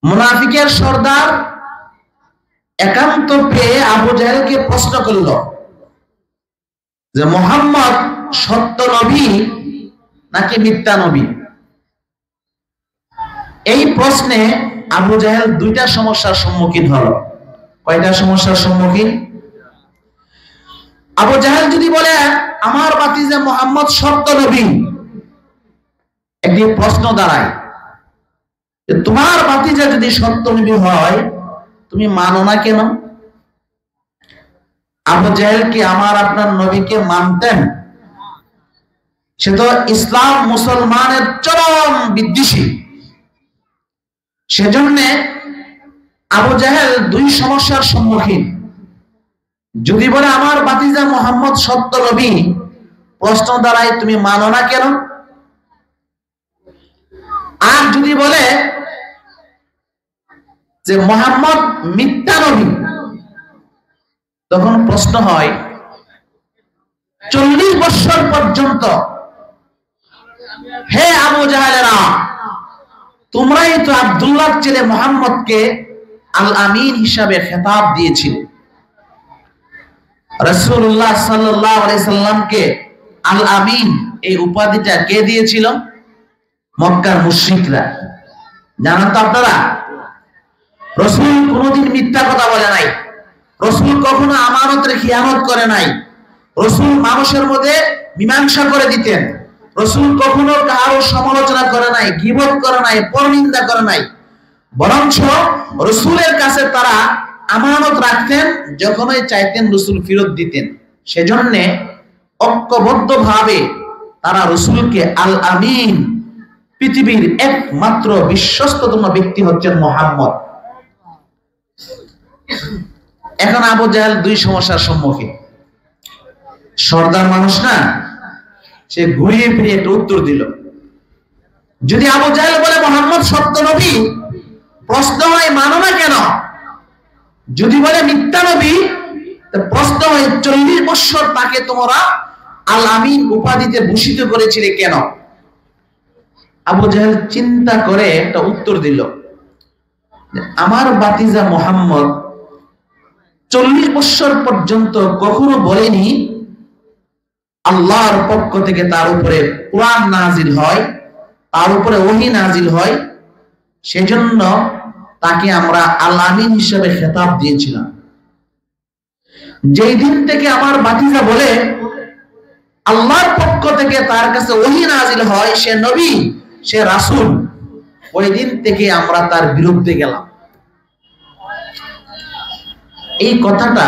মুনাফিকের সর্দার একান্ত পেয়ে আবু জাহেলকে প্রশ্ন করল যে মুহাম্মদ সত্য নবী নাকি মিথ্যা নবী। এই প্রশ্নে আবু জাহেল দুইটা সমস্যার সম্মুখীন হলো। কয়টা সমস্যার সম্মুখীন? আবু জাহেল যদি বলে আমার ভাতিজা মুহাম্মদ সত্য নবী, একটি প্রশ্ন দাঁড়ায় যে তোমার ভাতিজা যদি সত্য নবী হয় তুমি মানো না কেন? আবু জাহেল কি আমার আপনার নবীকে মানতেন? সে তো ইসলাম মুসলমানের চরম বিদ্বেষী। সেজন্য আবু জাহেল দুই সমস্যার সম্মুখীন। যদি বলে আমার ভাতিজা মুহাম্মদ সত্য নবী, প্রশ্ন দাঁড়ায় তুমি মানো না কেন? আর যদি বলে যে মুহাম্মদ মিথ্যা নবী, তখন প্রশ্ন হয় 40 বছর পর্যন্ত হে আবু জাহেলেরা, তোমরাই তো আব্দুল্লাহর ছেলে মুহাম্মদকে আল আমিন হিসাবে খেতাব দিয়েছিলে। রাসূলুল্লাহ সাল্লাল্লাহু আলাইহি সাল্লামকে আল আমিন এই উপাধিটা কে দিয়েছিল? মক্কার মুশরিকরা। জানেন তো আপনারা, রাসূল কোনোদিন মিথ্যা কথা বলে নাই, রাসূল কখনো আমানতের খিয়ানত করে নাই, রাসূল মানুষের মধ্যে মীমাংসা করে দিতেন, রাসূল কখনো কারো সমালোচনা করে নাই, গীবত করে নাই, পরনিন্দা করে নাই। বরঞ্চ রাসূলের কাছে তারা আমানত রাখতেন, যখনই চাইতেন রাসূল ফেরত দিতেন। সেজন্য ঐক্যবদ্ধভাবে তারা রাসূলকে আল আমিন, পৃথিবীর একমাত্র বিশ্বস্ততম ব্যক্তি হচ্ছেন মুহাম্মদ। এখন আবু জাহেল দুই সমস্যার সম্মুখীন। সর্দার মানুষ না, সে ঘুরিয়ে ফিরিয়ে একটা উত্তর দিল। যদি আবু জাহেল বলে মুহাম্মদ সত্য নবী, প্রশ্ন হয় মানো না কেন? যদি বলে মিথ্যা নবী, প্রশ্ন হয় 40 বছর তাকে তোমরা আল আমিন উপাধিতে ভূষিত করেছিলে কেন? আবু জাহেল চিন্তা করে একটা উত্তর দিল, আমার ভাতিজা মুহাম্মদ 40 বছর পর্যন্ত কখনো বলেনি আল্লাহর পক্ষ থেকে তার উপরে কোরআন নাজিল হয়, তার উপরে ওহী নাজিল হয়, সেজন্য তাকে আমরা আল আমিন হিসেবে খেতাব দিয়েছিলাম। যেই দিন থেকে আমার ভাতিজা বলে আল্লাহর পক্ষ থেকে তার কাছে ওহী নাজিল হয়, সে নবী, সে রাসূল, ওই দিন থেকে আমরা তার বিরুদ্ধে গেলাম। এই কথাটা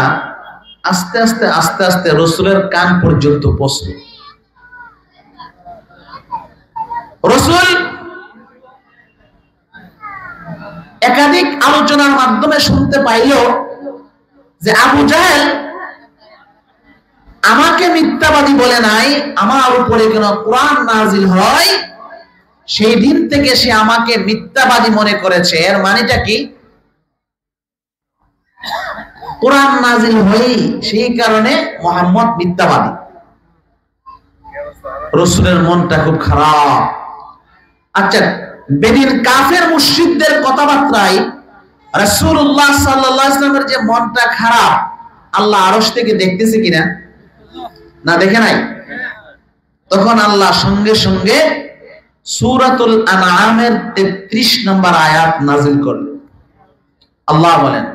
আস্তে আস্তে আস্তে আস্তে রাসূলের কান পর্যন্ত পৌঁছল। রাসূল একাধিক আলোচনার মাধ্যমে শুনতে পাইল যে আবু জাহেল আমাকে মিথ্যাবাদী বলে নাই, আমার উপরে কেন কোরআন নাজিল হয় সেই দিন থেকে সে আমাকে মিথ্যাবাদী মনে করেছে। এর মানেটা কি? কোরআন নাজিল হয় সেই কারণে মুহাম্মদ মিথ্যাবাদী। রাসূলের মনটা খুব খারাপ। আচ্ছা, বেদিন কাফের মুশরিকদের কথাবার্তায় রাসূলুল্লাহ সাল্লাল্লাহু আলাইহি ওয়াসাল্লামের যে মনটা খারাপ, আল্লাহ আরশ থেকে দেখতেছে কিনা? না, দেখে নাই। তখন আল্লাহ সঙ্গে সঙ্গে সূরাতুল আনআমের 33 নম্বর আয়াত নাযিল করলেন। আল্লাহ বলেন,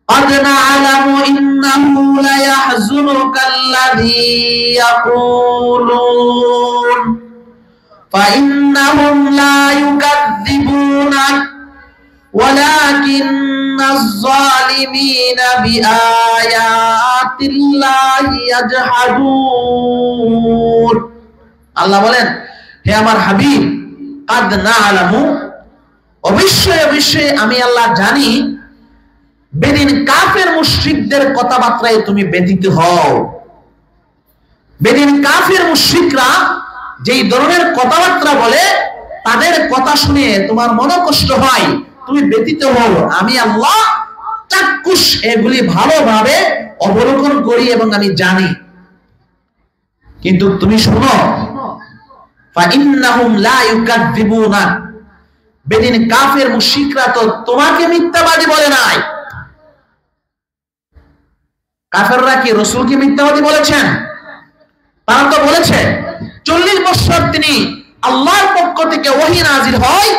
قد نعلم إنه ليحزنك الذي يقولون فإنهم لا يكذبونك ولكن الظالمين بآيات الله يجحدون। আল্লাহ বলেন, হে আমার হাবিব, قد نعلم, অবশ্যই অবশ্যই আমি আল্লাহ জানি, বেদিন কাফের মুশরিকদের কথাবার্তায় তুমি ব্যতীত হও। বেদিন কাফের মুশরিকরা যেই ধরনের কথাবার্তা বলে, তাদের কথা শুনে তোমার মনোকষ্ট হয়, তুমি ব্যতীত হও। আমি আল্লাহ চাক্ষুষ এগুলি ভালোভাবে অবলোকন করি এবং আমি জানি। কিন্তু তুমি শোনো, ফাইন্নাহুম লা ইউকাযযিবুনা, বেদিন কাফের মুশরিকরা তো তোমাকে মিথ্যাবাদী বলে নাই। কাফেররা কি রাসূলকে মিথ্যাবাদী বলেছেন? তারা তো বলেছে 40 বছর তিনি আল্লাহর পক্ষ থেকে ওহী নাজিল হয়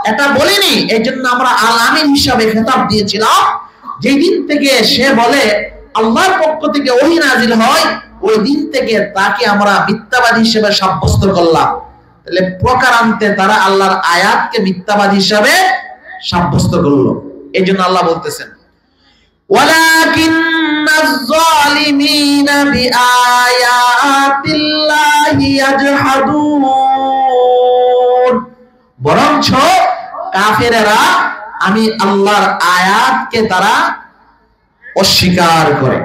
এটা বলেনি, এইজন্য আমরা আল আমিন হিসাবে খেতাব দিয়েছিলাম। যেই দিন থেকে সে বলে আল্লাহর পক্ষ থেকে ওহী নাজিল হয়, ওই দিন থেকে তাকে আমরা মিথ্যাবাদী হিসেবে সাব্যস্ত করলাম। তাহলে প্রকারান্তে তারা আল্লাহর আয়াতকে মিথ্যাবাদী হিসেবে সাব্যস্ত করলো। এইজন্য আল্লাহ বলতেছেন ওয়ালাকিন্নাজ যালিমিনা বিআয়াতিল্লাহি ইয়াজহাদুন, বরঞ্চ কাফেরেরা আমি আল্লাহর আয়াতকে তারা অস্বীকার করে।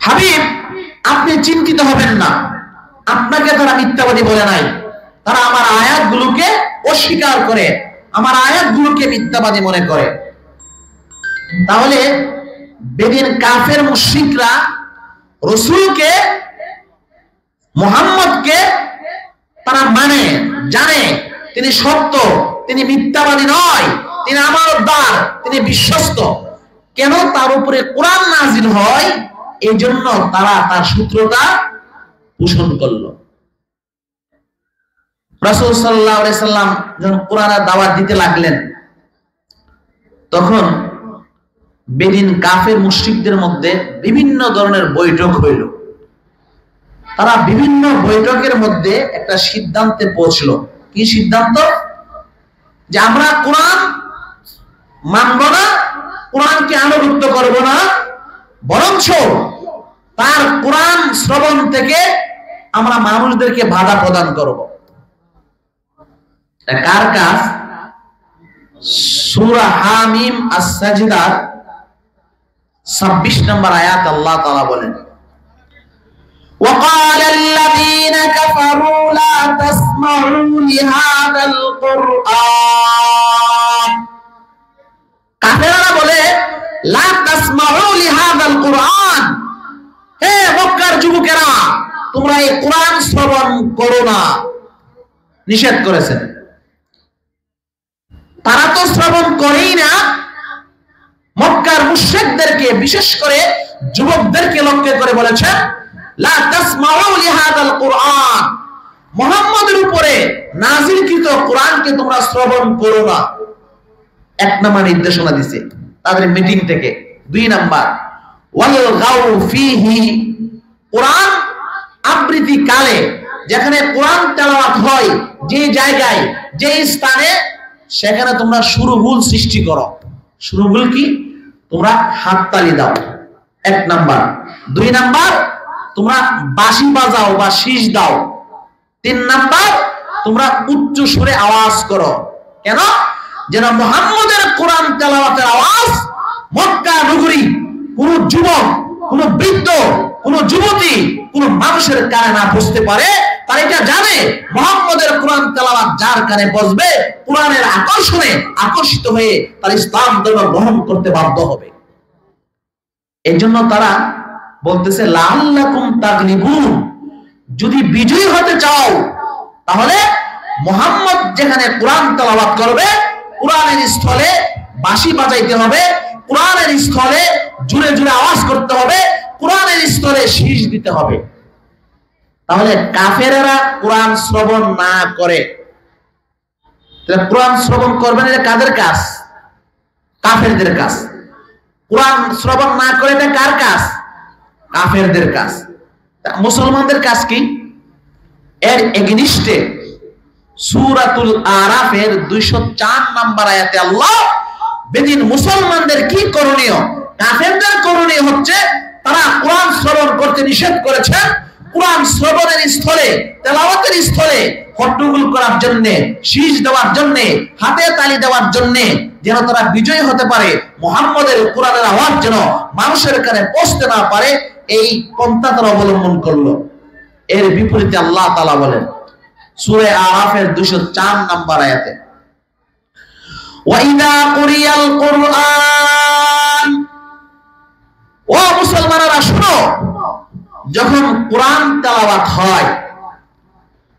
হাবিব, আপনি চিন্তিত হবেন না, আপনাকে তারা মিথ্যাবাদী বলে নাই, তারা আমার আয়াতগুলোকে অস্বীকার করে, আমার আয়াতগুলোকে মিথ্যাবাদী মনে করে। তাহলে বেদিন কাফের মুশরিকরা রাসূলকে, মুহাম্মদকে তারা মানে, জানে তিনি সত্য, তিনি মিথ্যাবাদী নয়, তিনি আমানতদার, তিনি বিশ্বস্ত। কেন? তার উপরে কোরআন নাজিল হয়, এই জন্য তারা তার সূত্রটা পোষণ করলো। রাসূল সাল্লাল্লাহু আলাইহি সাল্লাম যখন কোরআনের দাওয়াত দিতে লাগলেন, তখন বেদিন কাফের মুশরিকদের মধ্যে বিভিন্ন ধরনের বৈঠক হইল। তারা বিভিন্ন বৈঠকের মধ্যে একটা সিদ্ধান্তে পৌঁছলো। কি সিদ্ধান্ত? যে আমরা কোরআন মানব না, কোরআনকে আনুগত্য করব না, বরঞ্চ তার কোরআন শ্রবণ থেকে আমরা মানুষদেরকে বাধা প্রদান করব। কার কাজ? সূরা হামিম আস-সাজদার 26 নম্বর আয়াত আল্লাহ তাআলা বলেন وقال الذين كفروا لا تسمعوا لهذا القرآن, কাফেররা বলে লা তাসমাউ লিহাযাল কুরআন, হে মক্কার যুবকেরা তোমরা এই কোরআন শ্রবণ করো না, নিষেধ করেছেন। তারা তো শ্রবণ করেই না। মক্কার মুশরিকদেরকে, বিশেষ করে যুবকদেরকে লক্ষ্য করে বলেছেন লা তাসমাউ লিহাযাল কুরআন, মুহাম্মদের উপরে নাযিলকৃত কোরআনকে তোমরা শ্রবণ করো না। এক নম্বর নির্দেশনা দিয়েছে তাদের মিটিং থেকে। 2 নাম্বার ওয়ালগাউ ফীহি, কোরআন আবৃত্তি কালে যেখানে কোরআন তেলাওয়াত হয়, যে জায়গায়, যে স্থানে, সেখানে তোমরা সুরভুল সৃষ্টি করো। সুরভুল কি? তোমরা হাততালি দাও, 1 নাম্বার। 2 নাম্বার তোমরা বাঁশি বাজাও বা শীষ দাও। 3 নাম্বার তোমরা উচ্চ সুরে আওয়াজ করো। কেন? যেন মুহাম্মদের কোরআন তেলাওয়াতের আওয়াজ মক্কা নগরী কোন যুবক, কোন বৃদ্ধ, কোন যুবতী, কোন মানুষের কানে না পৌঁছতে পারে। তারা এটা জানে মুহাম্মদের কোরআন তেলাওয়াত যার কানে পৌঁছবে, কোরআনের আকর্ষণে আকর্ষিত হয়ে তার ইসলাম ধর্ম গ্রহণ করতে বাধ্য হবে। এই জন্য তারা বলতেছে লাআল্লাকুম তাগলিবুন, যদি বিজয়ী হতে চাও তাহলে মুহাম্মদ যেখানে কোরআন তেলাওয়াত করবে, কোরআনের স্থলে বাঁশি বাজাইতে হবে, কোরআনের স্থলে জোরে জোরে আওয়াজ করতে হবে, কোরআনের স্থলে শীষ দিতে হবে। তাহলে কাফেরেরা কোরআন শ্রবণ না করে, তাহলে কোরআন শ্রবণ করবেন এটা কাদের কাজ? কাফেরদের কাজ। কোরআন শ্রবণ না করে এটা কার কাজ? কাফেরদের কাজ। মুসলমানদের কাজ কি? এর এগেইনস্টে সূরাতুল আরাফের 204 নম্বর আয়াতে আল্লাহ বেদিন মুসলমানদের কি করণীয়, কাফেরদের করণীয় হচ্ছে তারা কোরআন শ্রবণ করতে নিষেধ করেছেন। কোরআন শ্রবণের স্থলে, তেলাওয়াতের স্থলে হট্টগোল করার জন্য, শীষ দেওয়ার জন্য, হাতে তালি দেওয়ার জন্য, যেন তারা বিজয়ী হতে পারে, মুহাম্মদের কোরআনের আওয়াজ যেন মানুষের কানে পৌঁছতে না পারে, এই পন্থা তারা অবলম্বন করলো। এর বিপরীতে আল্লাহ তাআলা বলেন সূরা আরাফের 204 নম্বর আয়াতে ওয়াইদা কুরিয়াল কুরআন, ও মুসলমানেরা শুনো, যখন কোরআন তেলাওয়াত হয়,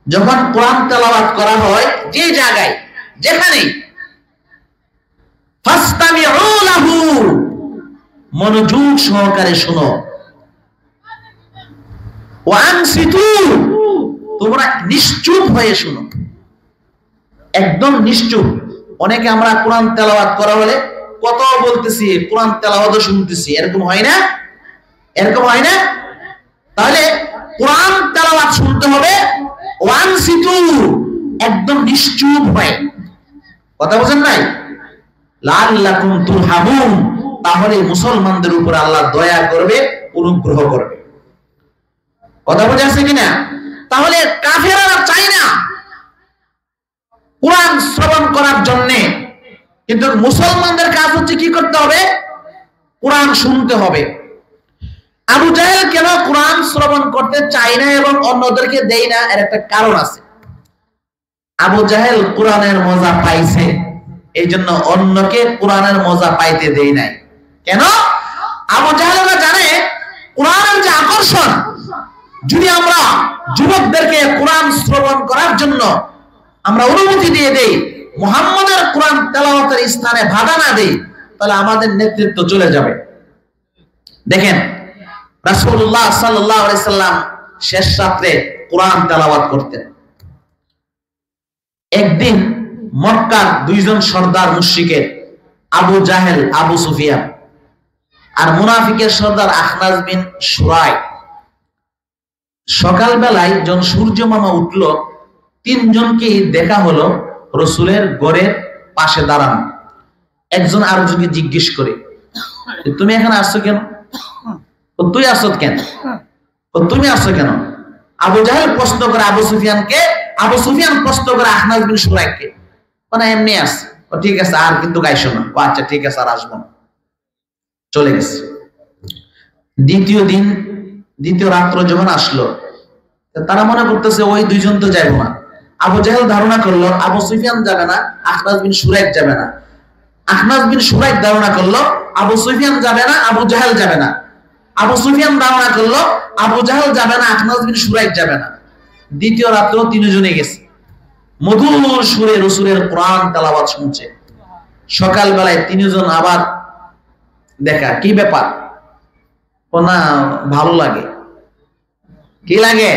যখন কোরআন তেলাওয়াত করা হয় যে জায়গায় যেখানে, ফাসতামিউ লাহু, মনোযোগ সহকারে শোনো, ওয়া আনসিতু, তোমরা নিশ্চুপ হয়ে শোনো, একদম নিশ্চুপ। অনেকে আমরা কোরআন তেলাওয়াত করা হলে কত বলতেছি, কোরআন তেলাওয়াতও শুনতেছি, এরকম হয় না? এরকম হয় না? তাহলে কোরআন তেলাওয়াত শুনতে হবে ওয়ানসিতু, একদম নিশ্চুপ হয়ে। কথা বুঝেন নাই? লাআল্লাকুম তুরহামুন, তাহলে মুসলমানদের উপর আল্লাহ দয়া করবে, অনুগ্রহ করবে। কথা বুঝে আছে কিনা? তাহলে কাফেররা চায় না কোরআন শ্রবণ করার জন্য, কিন্তু মুসলমানদের কাজ হচ্ছে কি করতে হবে? কোরআন শুনতে হবে। আবু জাহেল কেন কোরআন শ্রবণ করতে চায় না এবং অন্যদেরকে দেয় না, এর একটা কারণ আছে। আবু জাহেল কোরআনের মজা পাইছে, এই জন্য অন্যকে কোরআনের মজা পাইতে দেয় নাই। কেন? আবু জাহেলরা জানে কোরআনের যে আকর্ষণ, যদি আমরা যুবকদেরকে কোরআন শ্রবণ করার জন্য আমরা অনুমতি দিয়ে দেই, মুহাম্মদের কোরআন তেলাওয়াতের স্থানে বাধা না দেই, তাহলে আমাদের নেতৃত্ব চলে যাবে। দেখেন রাসূলুল্লাহ সাল্লাল্লাহু আলাইহি সাল্লাম শেষ রাতে কোরআন তেলাওয়াত করতেন। একদিন মক্কার দুইজন সর্দার মুশরিকের, আবু জাহেল, আবু সুফিয়ান, আর মুনাফিকের সর্দার আখনাস বিন সুরাই, সকালবেলায় যখন সূর্য মামা উঠলো, তিনজনকে দেখা হলো রসুলের ঘরের পাশে দাঁড়ানো। একজন আরেকজনকে জিজ্ঞেস করে, তুমি এখানে আসছো কেন? তুই আসছো কেন? তুমি আসছো কেন? আবু জাহেল প্রশ্ন করে আবু সুফিয়ানকে, আবু সুফিয়ান প্রশ্ন করে আখনাস বিন সুরাইকে। মানে এমনি আসছে। ঠিক আছে, আর কিন্তু গাইছো না। আচ্ছা ঠিক আছে, আর আসবো না। চলে গেছে। দ্বিতীয় দিন, দ্বিতীয় রাত্র যখন আসলো, তারা মনে করতেছে ওই দুইজন তো যাইবো না। আবু জাহেল ধারণা করলো আবু সুফিয়ান যাবে না, আখনাস বিন সুরাইক যাবে না। আখনাস বিন সুরাইক ধারণা করলো আবু সুফিয়ান যাবে না, আবু জাহেল যাবে না। আবু সুফিয়ান ধারণা করলো আবু জাহেল যাবে না, আখনাস বিন সুরাইক যাবে না। দ্বিতীয় রাত্র তিনজনে গেছে, মধুর সুরে রাসূলের কোরআন তেলাওয়াত শুনছে। সকালবেলায় তিনজন আবার দেখা, কি ব্যাপার? ও না, ভালো লাগে। কি লাগে?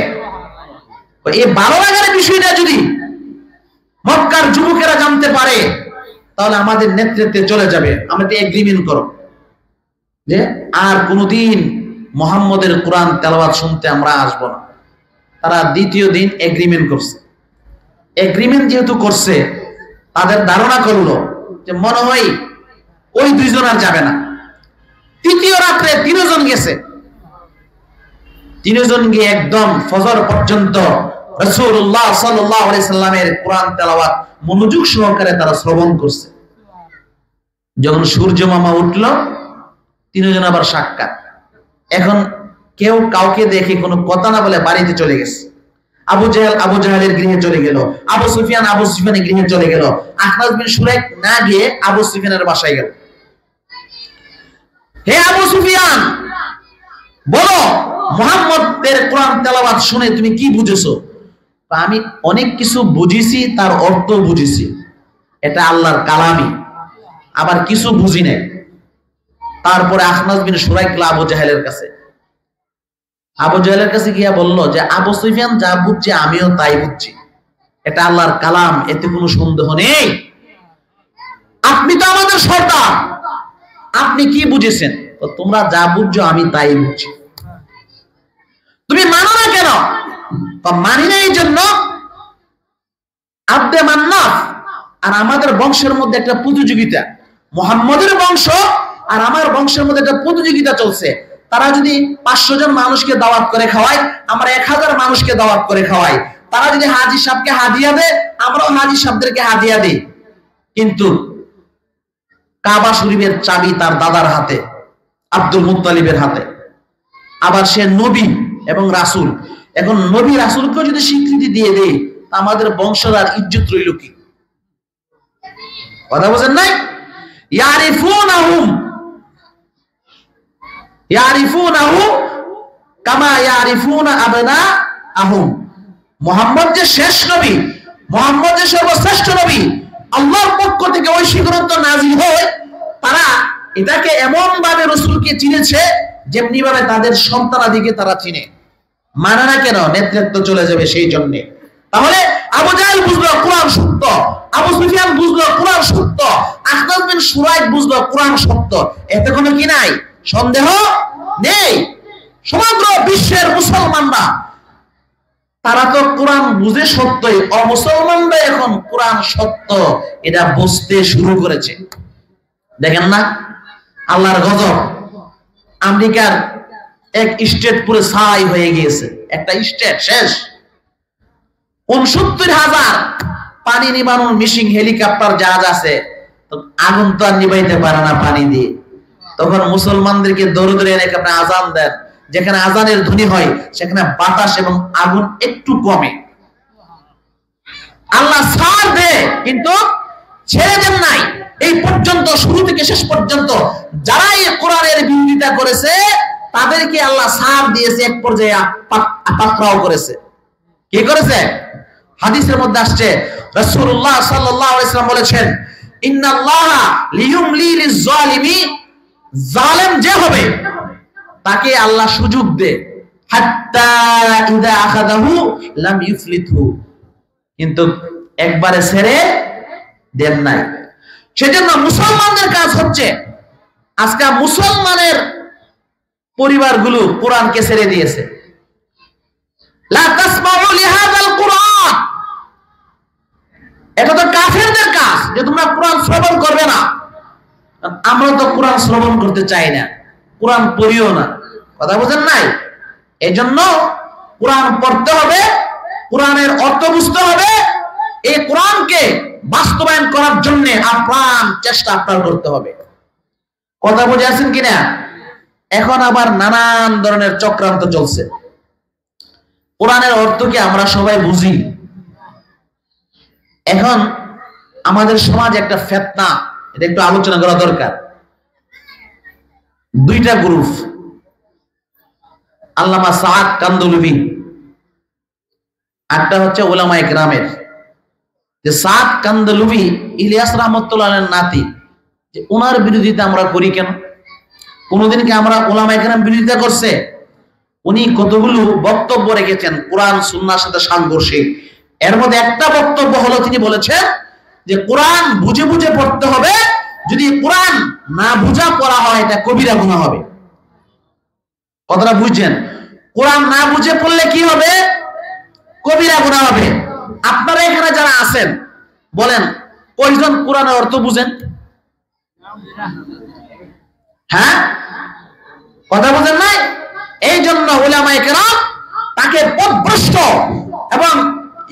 এই ভালো লাগার বিষয়টা যদি মক্কার যুবকেরা জানতে পারে, তাহলে আমাদের নেতৃত্বে চলে যাবে। আমরা তো এগ্রিমেন্ট করো যে আর কোনদিন মুহাম্মদের কোরআন তেলাওয়াত শুনতে আমরা আসব না। তারা দ্বিতীয় দিন এগ্রিমেন্ট করছে। এগ্রিমেন্ট যেহেতু করছে, তাদের ধারণা করলো যে মনে হয় ওই দুইজন আর যাবে না। তৃতীয় রাত্রে তিনজন গেছে। তিনজন গিয়ে একদম ফজর পর্যন্ত রাসূলুল্লাহ সাল্লাল্লাহু আলাইহি সাল্লামের কোরআন তেলাওয়াত মনোযোগ সহকারে তারা শ্রবণ করছে। যখন সূর্য মামা উঠলো, তিনজন আবার সাক্ষাৎ। এখন কেউ কাউকে দেখে কোনো কথা না বলে বাড়িতে চলে গেছে। আবু জাহেল আবু জাহেলের গৃহে চলে গেল, আবু সুফিয়ান আবু সুফিয়ানের গৃহে চলে গেল, আখনাস বিন সুরাইক না গিয়ে আবু সুফিয়ানের বাসায় গেল। হে আবু সুফিয়ান, বলো মুহাম্মদের কোরআন তেলাওয়াত শুনে তুমি কি বুঝেছো? আমি অনেক কিছু বুঝেছি, তার অর্থ বুঝেছি, এটা আল্লাহর কালামই। আবার কিছু বুঝি নাই। তারপরে আখনাস বিন সুরাইক আবু জাহেলের কাছে, আবু জাহেলের কাছে গিয়া বলল যে আবু সুফিয়ান যা বুঝছে আমিও তাই বুঝছি, এটা আল্লাহর কালাম, এতে কোনো সন্দেহ নেই। আপনি তো আমাদের সর্দার, আপনি কি বুঝেছেন? তো তোমরা যা বুঝছো আমি তাই বুঝছি। তুমি মানো না কেন? মানি না এই জন্য আব্দে মান্নাফ আর আমাদের বংশের মধ্যে একটা প্রতিযোগিতা, মুহাম্মদের বংশ আর আমার বংশের মধ্যে একটা প্রতিযোগিতা চলছে। তারা যদি 500 জন মানুষকে দাওয়াত করে খাওয়ায়, আমরা 1000 মানুষকে দাওয়াত করে খাওয়াই। তারা যদি হাজী সাহেবকে হাদিয়া দেয়, আমরাও হাজী সাহেবদেরকে হাদিয়া দিই। কিন্তু কাবা শরীফের চাবি তার দাদার হাতে, আব্দুল মুত্তালিবের হাতে। আবার সে নবী এবং রাসূল। এখন নবী রাসূলকে যদি স্বীকৃতি দিয়ে দেয়, আমাদের বংশের আর ইজ্জত রইল কি? কথা বুঝেন নাই? ইয়ারিফুনাহু কামা ইয়ারিফুনা আবনাআহুম। মুহাম্মদ যে শেষ নবী, মুহাম্মদ যে সর্বশ্রেষ্ঠ নবী, আল্লাহর পক্ষ থেকে ওই গ্রন্থ নাযিল হয়, তারা এটাকে এমন ভাবে রাসূলকে চিনেছে যেমনি ভাবে তাদের সন্তানাদিকে তারা চিনে। মানে না কেন? নেতৃত্ব চলে যাবে সেই জন্য। তাহলে আবু জাহেল বুঝলো কোরআন সত্য, আবু সুফিয়ান বুঝলো কোরআন সত্য, আখনাস বিন সুরাইক বুঝলো কোরআন সত্য। এতে কোনো কি নাই? সন্দেহ নেই। সমগ্র বিশ্বের মুসলমানরা তারা তো কোরআন বুঝে সত্যই, অমুসলমানরা এখন কোরআন সত্য এটা বুঝতে শুরু করেছে। দেখেন না আল্লাহর গজব। আমেরিকার এক স্টেট পুরো ছাই হয়ে গিয়েছে, একটা স্টেট শেষ। ৬৯,০০০ পানি নিবানোর মিশিং হেলিকপ্টার জাহাজ আছে, আগুন তো আর নিবাইতে পারে না পানি দিয়ে। তখন মুসলমানদেরকে দৌড়ে দৌড়ে এনে আপনি আজান দেন, যেখানে আজানের ধ্বনি হয় সেখানে বাতাস এবং আগুন একটু কমে। আল্লাহ ছাড় দেয় কিন্তু ছেড়ে দেন নাই। এই পর্যন্ত শুরু থেকে শেষ পর্যন্ত যারা এই কোরআনের বিরোধিতা করেছে তাদেরকে আল্লাহ ছাড় দিয়েছে, এক পর্যায়ে পাকড়াও করেছে। কি করেছে? হাদিসের মধ্যে আসছে রাসূলুল্লাহ সাল্লাল্লাহু আলাইহি ওয়াসাল্লাম বলেছেন, ইন্নাল্লাহা লিয়ুমলি লিয-যালিমি, জালেম যে হবে তাকে আল্লাহ সুযোগ দেয়, হাত্তা ইযা আখাযাহু লাম ইউফলিতহু, কিন্তু একবারে ছেড়ে দেন নাই। সেজন্য মুসলমানদের কাজ হচ্ছে, আজকে মুসলমানের পরিবারগুলো কোরআনকে ছেড়ে দিয়েছে। লা তাসমাউ লিহাযাল কুরআন, এটা তো কাফেরদের কাজ যে তোমরা কোরআন শ্রবণ করবে না। আমরা তো কোরআন শ্রবণ করতে চাই না, কোরআন পড়িও না। কথা বুঝেন নাই? এজন্য কোরআন পড়তে হবে, কোরআনের অর্থ বুঝতে হবে, এই কোরআনকে বাস্তবায়ন করার জন্য আপ্রাণ চেষ্টা আপনার করতে হবে। কথা বুঝে আছেন কিনা? এখন আবার নানান ধরনের চক্রান্ত চলছে। কোরআনের অর্থ কি আমরা সবাই বুঝি? এখন আমাদের সমাজ একটা ফিতনা, এটা একটু আলোচনা করা দরকার। দুইটা গ্রুপ, আল্লামা সাদ কান্দলুবি, একটা হচ্ছে উলামায়ে কেরামের। যে সাদ কান্দলুবি ইলিয়াস রাহমাতুল্লাহ আলাইহির নাতি, যে ওনার বিরোধিতা আমরা করি কেন? কোনদিন কি আমরা উলামায়ে কেরাম বিরোধিতা করছে? উনি কতগুলো বক্তব্য রেখেছেন কোরআন সুন্নাহর সাথে সাংঘর্ষিক। এর মধ্যে একটা বক্তব্য হলো তিনি বলেছেন যে কোরআন বুঝে বুঝে পড়তে হবে, যদি কোরআন না বুঝা পড়া হয় এটা কবিরা গুনাহ হবে। কথাটা বুঝছেন? কোরআন না বুঝে পড়লে কি হবে? কবিরা গুনাহ হবে। আপনারা এখানে যারা আছেন বলেন কয়জন কোরআনের অর্থ বুঝেন? হ্যাঁ, কথা বুঝেন নাই? এই জন্য উলামায়ে কেরাম তাকে পথভ্রষ্ট এবং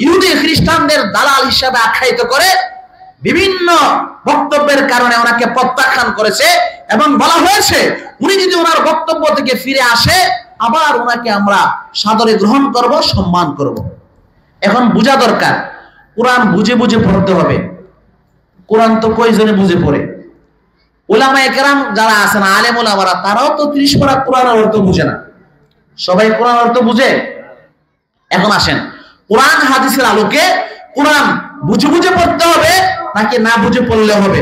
ইহুদি খ্রিস্টানদের দালাল হিসেবে আখ্যায়িত করে বিভিন্ন বক্তব্যের কারণে ওনাকে প্রত্যাখ্যান করেছে এবং বলা হয়েছে উনি যদি ওনার বক্তব্য থেকে ফিরে আসে আবার ওনাকে আমরা সাদরে গ্রহণ করব, সম্মান করব। এখন বোঝা দরকার কোরআন বুঝে বুঝে পড়তে হবে। কোরআন তো কয়জনে বুঝে পড়ে? উলামায়ে কেরাম যারা আছেন আলেম ওলামারা, তারাও তো 30 পারা কোরআনের অর্থ বুঝে না। সবাই কোরআন অর্থ বুঝে? এখন আসেন কোরআন হাদিসের আলোকে কোরআন বুঝে বুঝে পড়তে হবে নাকি না বুঝে পড়লে হবে?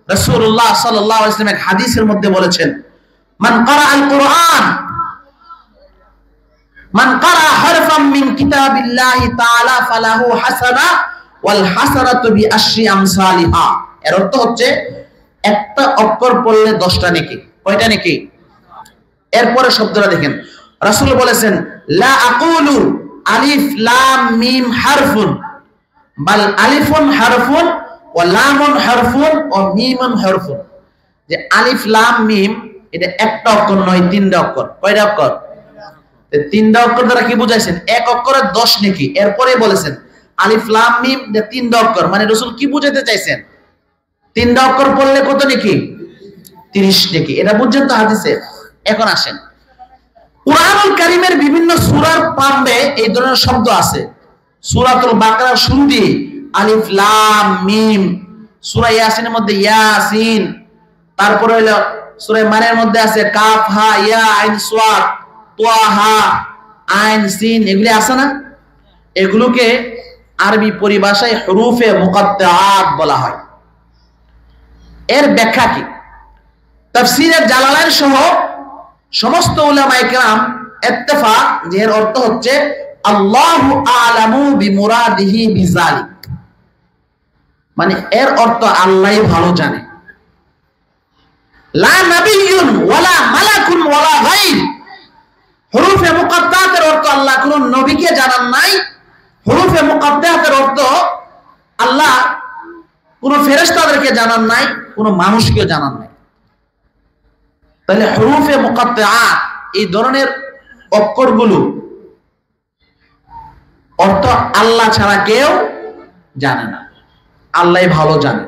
রাসূলুল্লাহ সাল্লাল্লাহু আলাইহি ওয়াসাল্লাম এক হাদিসের মধ্যে বলেছেন, মান ক্বারাআল কুরআন, মান ক্বারা হারফাম মিন কিতাবিল্লাহি তাআলা ফালাহু হাসানা ওয়াল হাসানাতু বিআশরি আমসালিহা। এর অর্থ হচ্ছে একটা অক্ষর পড়লে 10টা নেকি। কয়টা নেকি? এরপরে শব্দটা দেখেন, রাসূল বলেছেন লা আকুলু আলিফ লাম মিম হারফুন বাল আলিফুন হারফুন ওয়া লামুন হারফুন ওয়া মিমুন হারফুন। যে আলিফ লাম মিম এটা একটা অক্ষর নয়, 3টা অক্ষর। কয়টা অক্ষর? 3টা অক্ষর দ্বারা কি বুঝাইছেন? এক অক্ষরে 10 নেকি। এরপরে বলেছেন আলিফ লাম মিম এটা 3টা অক্ষর, মানে রাসূল কি বুঝাতে চাইছেন? 3টা অক্ষর পড়লে কত নেকি? 30 নেকি। এটা বুঝছেন তো হাদিসে? এখন আসেন কুরআনুল কারীমের বিভিন্ন সূরার প্রারম্ভে এই ধরনের শব্দ আছে। সূরাতুল বাকারার শুরুতে আলিফ লাম মিম, সূরা ইয়াসিনের মধ্যে ইয়াসিন, তারপরে হলো সূরা মানের মধ্যে আছে কাফ হা ইয়া আইন সাদ তাহা আইন সিন, এগুলি আছে না? এগুলোকে আরবি পরিভাষায় হুরুফে মুকাত্তাআত বলা হয়। এর ব্যাখ্যা কি? তাফসীরের জালালাইন সহ সমস্ত উলামায়ে কেরাম ইত্তেফাক যে এর অর্থ হচ্ছে আল্লাহু আ'লামু বিমুরাদিহি বিযালিক, মানে এর অর্থ আল্লাহই ভালো জানে। লা নাবিয়্যুন ওয়ালা মালাকুন ওয়ালা গায়র। হুরুফে মুকাত্তাআতের অর্থ আল্লাহ কোন নবীকে জানান নাই। হুরুফে মুকাত্তাআতের অর্থ আল্লাহ কোন ফেরেশতাদেরকে জানান নাই, কোন মানুষকে জানান নাই। তাহলে হুরুফে মুকাত্তাআত এই ধরনের অক্ষরগুলো অর্থ আল্লাহ ছাড়া কেউ জানে না, আল্লাহই ভালো জানে।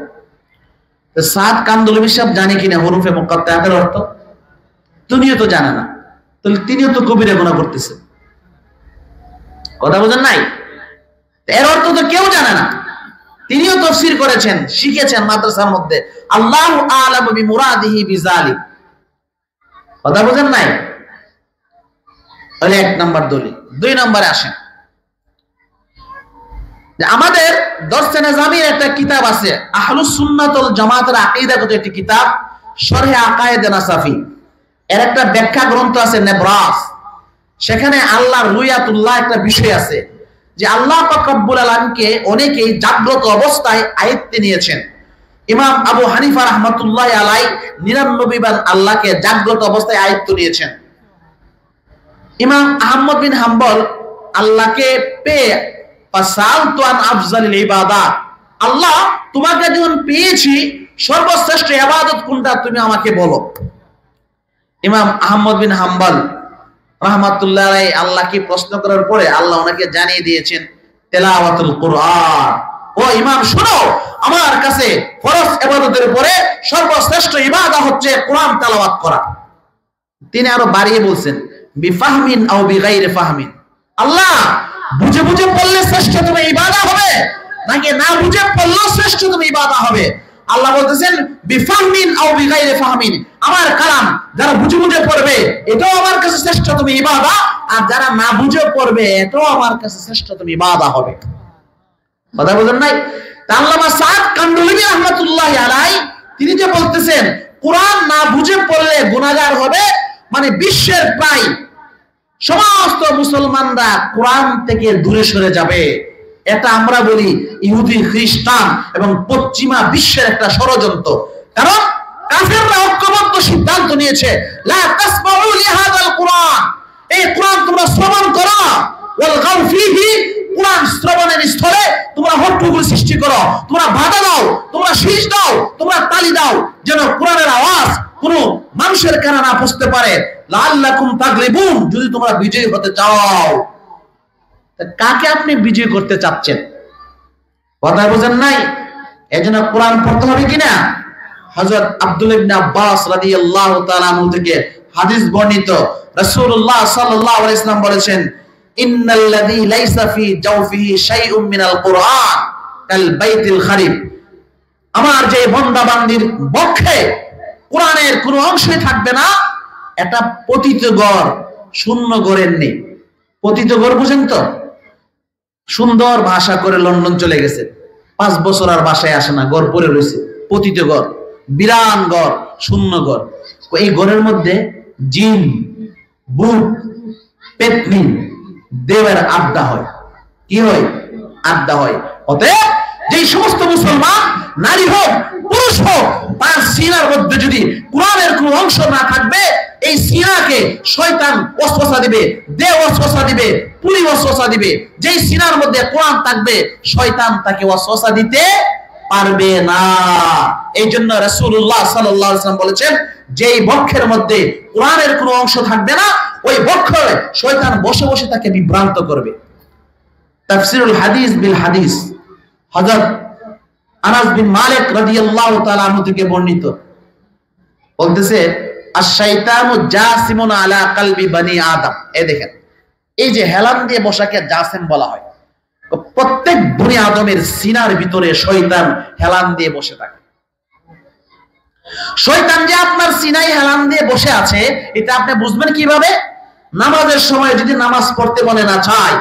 তো সাদ কান্দলবি সাহেব জানে কিনা হুরুফে মুকাত্তাআতের অর্থ? তিনিও তো জানে না, তাহলে তিনিও তো কবিরা গুনাহ করতেছে। কথা বুঝেন নাই? এর অর্থ তো কেউ জানে না, তিনিও তাফসীর করেছেন, শিখেছেন মাদ্রাসার মধ্যে। আল্লাহু আ'লামু বিমুরাদিহি বিযালিক। কথা বুঝেন নাই? তাহলে এক নাম্বার দলিল। দুই নম্বরে আসেন, যে আমাদের দরসে নিজামির একটা কিতাব আছে, আহলুস সুন্নাত ওয়াল জামাতের আকীদাগত একটি কিতাব, শরহে আকায়েদে নাসাফি। এর একটা ব্যাখ্যা গ্রন্থ আছে নেবরাস। সেখানে আল্লাহর রুয়াতুল্লাহ একটা বিষয় আছে যে আল্লাহ পাক রব্বুল আলামিনকে অনেকেই জাগ্রত অবস্থায় আয়ত্তে নিয়েছেন। ইমাম আবু হানিফা রাহমাতুল্লাহি আলাইহি 99 বার আল্লাহকে জাগ্রত অবস্থায় আয়ত্ত নিয়েছেন। ইমাম আহমদ বিন হাম্বল আল্লাহকে পেয়ে ফাসালতু আন আফজালিল ইবাদাত, আল্লাহ তোমাকে যখন পেয়েছি সর্বশ্রেষ্ঠ ইবাদত কোনটা তুমি আমাকে বলো। ইমাম আহমদ বিন হাম্বল রাহমাতুল্লাহ আলাইহি আল্লাহকে প্রশ্ন করার পরে আল্লাহ ওনাকে জানিয়ে দিয়েছেন তেলাওয়াতুল কুরআন। ও ইমাম শোনো, আমার কাছে ফরজ ইবাদতের পরে সর্বশ্রেষ্ঠ ইবাদত হচ্ছে কোরআন তেলাওয়াত করা। তিনি আরো বাড়িয়ে বলছেন বিফাহমিন আও বিগাইরি ফাহমিন, আল্লাহ বুঝে বুঝে পড়লে শ্রেষ্ঠতম ইবাদত হবে নাকি না বুঝে পড়লেও শ্রেষ্ঠতম ইবাদত হবে? আল্লাহ বলতেছেন বিফাহমিন আও বিগাইরি ফাহমিন, আমার কালাম যারা বুঝে বুঝে পড়বে এটাও আমার কাছে শ্রেষ্ঠতম ইবাদত, আর যারা না বুঝে পড়বে এটাও আমার কাছে শ্রেষ্ঠতম ইবাদত হবে। কথা বুঝেন নাই? আল্লামা সাদ কান্দলবি রাহমাতুল্লাহি আলাইহি তিনি যে বলতেছেন কোরআন না বুঝে পড়লে গুনাহগার হবে, মানে বিশ্বের প্রায় সমস্ত মুসলমানরা কোরআন থেকে দূরে সরে যাবে। এটা আমরা বলি ইহুদি, খ্রিস্টান এবং পশ্চিমা বিশ্বের একটা ষড়যন্ত্র। কারণ কাফেররা ঐক্যবদ্ধ সিদ্ধান্ত নিয়েছে লা তাসমাউ লিহাযাল কুরআন, এই কোরআন তোমরা শ্রবণ করো, ওয়াল গাউ ফীহি, কোরআন শ্রবণের স্থলে তোমরা হট্টগোল সৃষ্টি করো, তোমরা বাধা দাও, তোমরা শীষ দাও, তোমরা তালি দাও, যেন কোরআনের আওয়াজ কোন মানুষের কানে না পৌঁছতে পারে। লাআল্লাকুম তাগলিবুন, যদি তোমরা বিজয়ী হতে চাও। কাকে আপনি বিজয় করতে চাচ্ছেন? কথা বুঝেন নাই? এজন্য কোরআন পড়তে হবে কিনা? হযরত আব্দুল্লাহ ইবনে আব্বাস রাদিয়াল্লাহু তাআলা আনহু থেকে হাদিস বর্ণিত, রাসূলুল্লাহ সাল্লাল্লাহু আলাইহি ওয়াসাল্লাম বলেছেন ইন্নাল্লাযী লাইসা ফি জাওফিহি শাইউম মিনাল কুরআন কাল বাইতিল খারিব, আমার যে বান্দা বান্দির বক্ষে কোরআনের কোনো অংশই থাকবে না, এটা পতিত ঘর, শূন্য ঘরের নেই। পতিত ঘর বুঝেন তো? সুন্দর ভাষা করে লন্ডন চলে গেছে, 5 বছর আর বাসায় আসে না, ঘর পড়ে রয়েছে, পতিত ঘর, বিরান ঘর, শূন্য ঘর। এই ঘরের মধ্যে জিন, ভূত, পেতনি, দেবের আড্ডা হয়। কি হয়? আড্ডা হয়। অতএব যে সমস্ত মুসলমান নারী হোক পুরুষ হোক, তার সিনার মধ্যে যদি কোরআনের কোনো অংশ না থাকবে, এই সিনাকে শয়তান ওয়াসওয়াসা দিবে, দেহ ওয়াসওয়াসা দিবে, পুরি ওয়াসওয়াসা দিবে। যেই সিনার মধ্যে কোরআন থাকবে শয়তান তাকে ওয়াসওয়াসা দিতে পারবে না। এই জন্য রাসূলুল্লাহ সাল্লাল্লাহু আলাইহি ওয়াসাল্লাম বলেছেন যেই বক্ষের মধ্যে কোরআনের কোনো অংশ থাকবে না, ওই বক্ষে শয়তান বসে বসে তাকে বিভ্রান্ত করবে। তাফসীরুল হাদিস বিল হাদিস, হযরত আনাস বিন মালিক রাদিয়াল্লাহু তাআলা আনহু থেকে বর্ণিত, বলতেছে আশ-শাইতানু জাসিমুন আলা কলবি বনি আদম। এই দেখেন, এই যে হেলান দিয়ে বসাকে জাসিম বলা হয়, প্রত্যেক বনি আদমের সিনার ভিতরে শয়তান হেলান দিয়ে বসে থাকে। শয়তান যে আপনার সিনায় হেলান দিয়ে বসে আছে, এটা আপনি বুঝবেন কিভাবে? নামাজের সময় যদি নামাজ পড়তে মনে না চায়,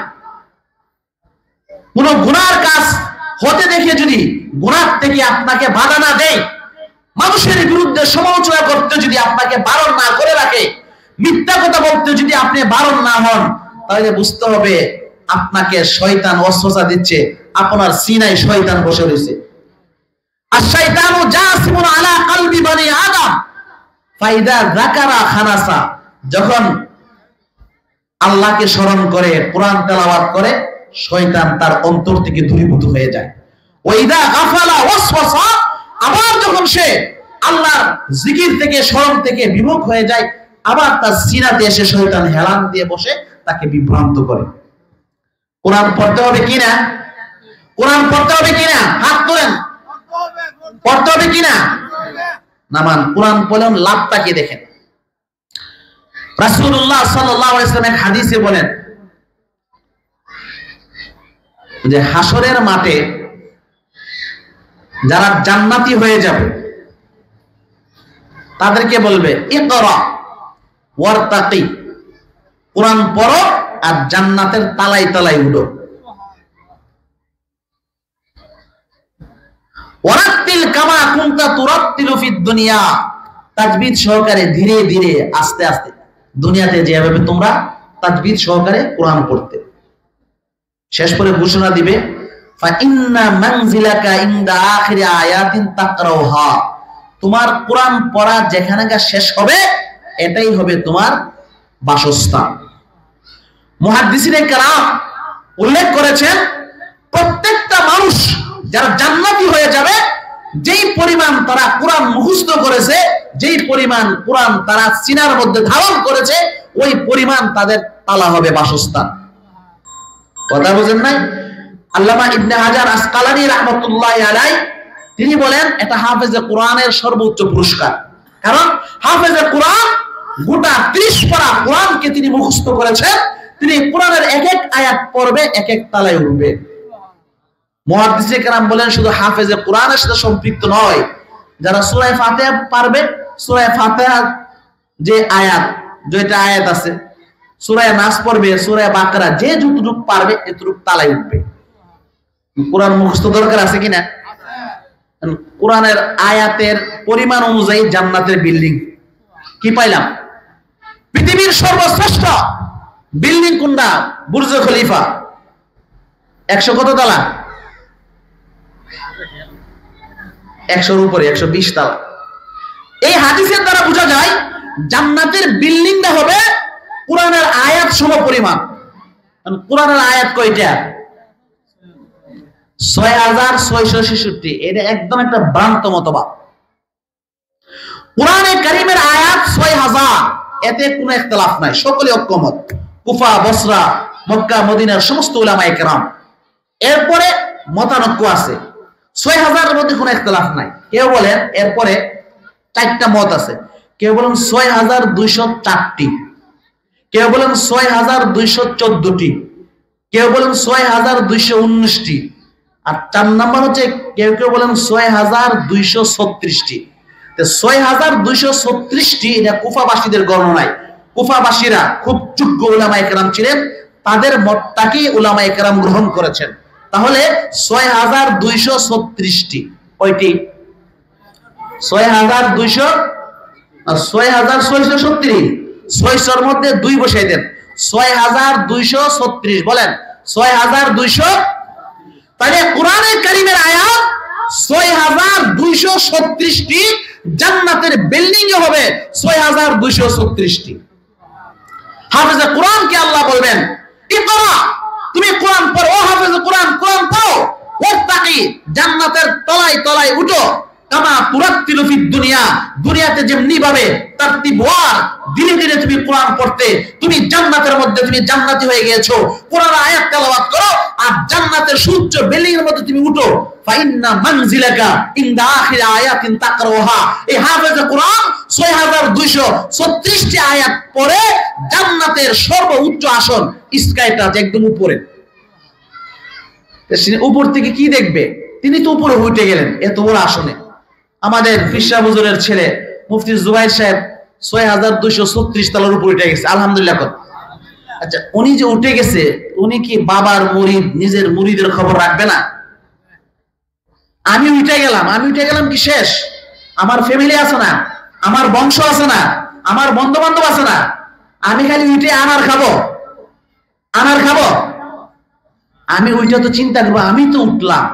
কোন গুনার কাজ হতে দেখে যদি গুনাহ থেকে আপনাকে বাধা না দেয়, মানুষের বিরুদ্ধে সমালোচনা করতে যদি আপনাকে বারণ না করে রাখে, মিথ্যা কথা বলতে যদি আপনি বারণ না হন, তাহলে বুঝতে হবে আপনাকে শয়তান ওয়াসওয়াসা দিচ্ছে, আপনার সিনায় শয়তান বসে রয়েছে। আশ-শাইতানু জাসিমুন আলা কলবি বনি আদম ফাইদা যাকারা খানাসা। যখন আল্লাহকে স্মরণ করে, কোরআন তেলাওয়াত করে, শয়তান তার অন্তর থেকে দূরীভূত হয়ে যায়। ওয়াইদা গাফালা ওয়াসওয়াসা, আবার যখন সে আল্লাহর জিকির থেকে, স্মরণ থেকে বিমুখ হয়ে যায়, আবার তার সিনাতে এসে শয়তান হেলান দিয়ে বসে তাকে বিভ্রান্ত করে। কোরআন পড়তে হবে কিনা? কোরআন পড়তে হবে কিনা? হাত তোলেন। পড়তে হবে কিনা? নামান কোরআন পড়লেন লাভটা কি দেখেন। রাসূলুল্লাহ সাল্লাল্লাহু আলাইহি ওয়াসাল্লাম এক হাদিসে বলেন যে হাসরের মাঠে যারা জান্নাতি হয়ে যাবে তাদেরকে বলবে ইকরা ওয়ারতাকি, কোরআন পড়ো আর জান্নাতের তালায় তালায় উঠো। ওয়ারাত্তিল কামা কুনতা তুরাত্তিলু ফিদ দুনিয়া, তাজবিদ সহকারে ধীরে ধীরে আস্তে আস্তে দুনিয়াতে যেভাবে তোমরা তাজবিদ সহকারে কোরআন পড়তে। শেষ করে ঘোষণা দিবে ফা ইন্না মানজিলাকা ইনদা আখিরি আয়াতিন তাকরাউহা, তোমার কোরআন পড়া যেখানে শেষ হবে এটাই হবে তোমার বাসস্থান। মুহাদ্দিসিনে কেরাম উল্লেখ করেছেন প্রত্যেকটা মানুষ যারা জান্নাতি হয়ে যাবে, যেই পরিমাণ তারা কোরআন মুখস্থ করেছে, যেই পরিমাণ কোরআন তারা সিনার মধ্যে ধারণ করেছে, ওই পরিমাণ তাদের তালা হবে বাসস্থান। কথা বুঝেন নাই? আল্লামা ইবনে হাজার আসকালানী রাহমাতুল্লাহি আলাইহি তিনি বলেন এটা হাফেজে কোরআনের সর্বোচ্চ পুরস্কার। কারণ হাফেজে কোরআন গোটা 30 পারা কোরআনকে তিনি মুখস্থ করেছেন, তিনি কোরআনের এক এক আয়াত পড়বে, এক এক তালায় উঠবে। মুহাদ্দিসে কেরাম বলেন শুধু হাফেজে কোরআনের সাথে সম্পৃক্ত নয়, যারা সূরা ফাতিহা পারবে, সূরা ফাতিহার যে আয়াত, যেটা আয়াত আছে, সূরা নাস পড়বে, সূরা বাকারা, যে যতটুকু পারবে এতটুকু তালায় উঠবে। কোরআন মুখস্থ দরকার আছে কিনা? কোরআনের আয়াতের পরিমাণ অনুযায়ী জান্নাতের বিল্ডিং কি পাইলাম? পৃথিবীর সর্বশ্রেষ্ঠ বিল্ডিং কোনটা? Burj Khalifa. 100 কত তালা? 100-র উপরে, 120 তালা। এই হাদিসের দ্বারা বোঝা যায় জান্নাতের বিল্ডিংটা হবে কোরআনের আয়াত সম পরিমাণ। কোরআনের আয়াত কয়টা? 6666। এটা একদম একটা ভ্রান্ত মতবাদ। কোরআনে কারীমের আয়াত 6000, এতে কোনো ইখতিলাফ নাই, সকলে ঐকমত। কুফা, বসরা, মক্কা, মদিনার সমস্ত উলামায়ে কেরাম। এরপরে মতানৈক্য আছে, 6000 এর মধ্যে কোনো ইখতিলাফ নাই। কেউ বলেন এরপরে 4টা মত আছে, কেউ বলেন 6204টি, কেউ বলেন 6214টি, কেউ বলেন 6219টি, আর 4 নাম্বার হচ্ছে কেউ কেউ বলেন 6236টি। 6236টি এটা কুফাবাসীদের গণনায়। কুফাবাসীরা খুব যোগ্য উলামায়ে কেরাম ছিলেন, তাদের মতটাকে উলামায়ে কেরাম গ্রহণ করেছেন। তাহলে 6236টি কয়টি? 6636। 600-র মধ্যে 2 বসাই দেন, 6236 বলেন 6200। তাহলে কোরআনে কারীমের আয়াত 6236টি, জান্নাতের বিল্ডিং এ হবে 6236টি। হাফেজে কোরআনকে আল্লাহ বলবেন ইকরা, তুমি কোরআন পড়ো, ও হাফেজে কোরআন, কোরআন পড়ো, ওয়াত্তাকি, জান্নাতের তলায় তলায় উঠো। কামা তুরাত্তিলু ফিদ দুনিয়া, দুনিয়াতে যেমনি ভাবে তারতিবওয়ার ধীরে ধীরে তুমি কোরআন পড়তে, তুমি জান্নাতের মধ্যে তুমি জান্নাতি হয়ে গিয়েছো। কোরআন আয়াত তেলাওয়াত করো আর জান্নাতের সুউচ্চ বিল্ডিং এর মধ্যে তুমি উঠো। ফাইন্না মানজিলাকা ইনদা আখিরি আয়াতিন তাকরাউহা। এই হাফেজে কোরআন 6236টি আয়াত পড়ে জান্নাতের সর্বোচ্চ আসন, স্কাইটা একদম উপরে। উপর থেকে কি দেখবে? তিনি তো উপরে উঠে গেলেন এত বড় আসনে। আমাদের ফিরশা হুজুরের ছেলে মুফতি জুবাইর সাহেব 6236 তলার উপরে উঠে গেছে, আলহামদুলিল্লাহ। আচ্ছা, উনি যে উঠে গেছে, উনি কি বাবার মুরিদ, নিজের মুরিদের খবর রাখবে না? আমি উঠে গেলাম কি শেষ? আমার ফ্যামিলি আছে না, আমার বংশ আছে না, আমার বন্ধু বান্ধব আছে না? আমি খালি উঠে আনার খাবো? আমি ওইটা তো চিন্তা করবো, আমি তো উঠলাম,